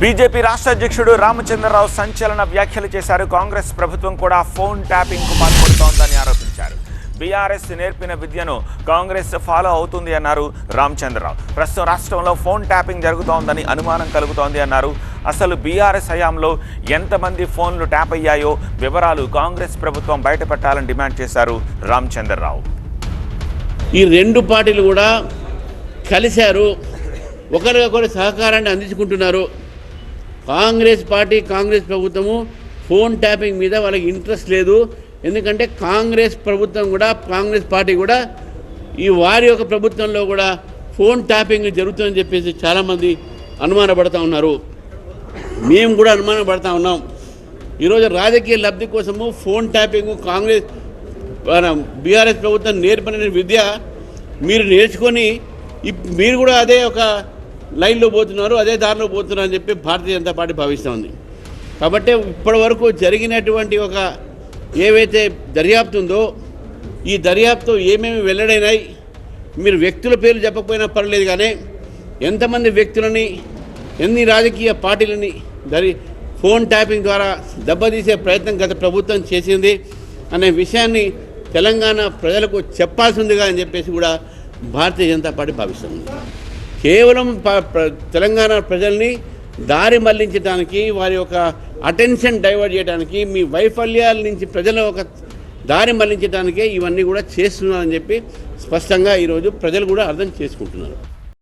BJP రాష్ట్ర అధ్యక్షుడు రామచంద్రరావు సంచలన వ్యాఖ్యలు చేశారు. కాంగ్రెస్ ప్రభుత్వం కూడా ఫోన్ ట్యాపింగ్కు పాల్పడుతోందని ఆరోపించారు. బీఆర్ఎస్ నేర్పిన విద్యను కాంగ్రెస్ ఫాలో అవుతుంది అన్నారు రామచంద్రరావు. ప్రస్తుతం రాష్ట్రంలో ఫోన్ ట్యాపింగ్ జరుగుతోందని అనుమానం కలుగుతోంది అన్నారు. అసలు బీఆర్ఎస్ హయాంలో ఎంతమంది ఫోన్లు ట్యాప్ అయ్యాయో వివరాలు కాంగ్రెస్ ప్రభుత్వం బయటపెట్టాలని డిమాండ్ చేశారు రామచంద్రరావు. ఈ రెండు పార్టీలు కూడా కలిశారు, ఒకరికొకరు సహకారాన్ని అందించుకుంటున్నారు. కాంగ్రెస్ పార్టీ, కాంగ్రెస్ ప్రభుత్వము ఫోన్ ట్యాపింగ్ మీద వాళ్ళకి ఇంట్రెస్ట్ లేదు. ఎందుకంటే కాంగ్రెస్ ప్రభుత్వం కూడా, కాంగ్రెస్ పార్టీ కూడా ఈ వారి యొక్క ప్రభుత్వంలో కూడా ఫోన్ ట్యాపింగ్ జరుగుతుందని చెప్పేసి చాలామంది అనుమానపడుతూ ఉన్నారు. మేము కూడా అనుమానపడుతూ ఉన్నాం. ఈరోజు రాజకీయ లబ్ధి కోసము ఫోన్ ట్యాపింగ్ కాంగ్రెస్ బీఆర్ఎస్ ప్రభుత్వం నేర్పని విద్య మీరు నేర్చుకొని మీరు కూడా అదే ఒక లైన్లో పోతున్నారు, అదే దారిలో పోతున్నారు అని చెప్పి భారతీయ జనతా పార్టీ భావిస్తూ ఉంది. కాబట్టి ఇప్పటి వరకు జరిగినటువంటి ఒక ఏవైతే దర్యాప్తు ఉందో ఈ దర్యాప్తు ఏమేమి వెల్లడైనాయి, మీరు వ్యక్తుల పేర్లు చెప్పకపోయినా పర్లేదు, కానీ ఎంతమంది వ్యక్తులని, ఎన్ని రాజకీయ పార్టీలని ఫోన్ ట్యాపింగ్ ద్వారా దెబ్బతీసే ప్రయత్నం గత ప్రభుత్వం చేసింది అనే విషయాన్ని తెలంగాణ ప్రజలకు చెప్పాల్సిందిగా అని చెప్పేసి కూడా భారతీయ జనతా పార్టీ భావిస్తుంది. కేవలం తెలంగాణ ప్రజల్ని దారి మళ్లించడానికి, వారి యొక్క అటెన్షన్ డైవర్ట్ చేయడానికి, మీ వైఫల్యాల నుంచి ప్రజల ఒక దారి మళ్లించడానికే ఇవన్నీ కూడా చేస్తున్నారని చెప్పి స్పష్టంగా ఈరోజు ప్రజలు కూడా అర్థం చేసుకుంటున్నారు.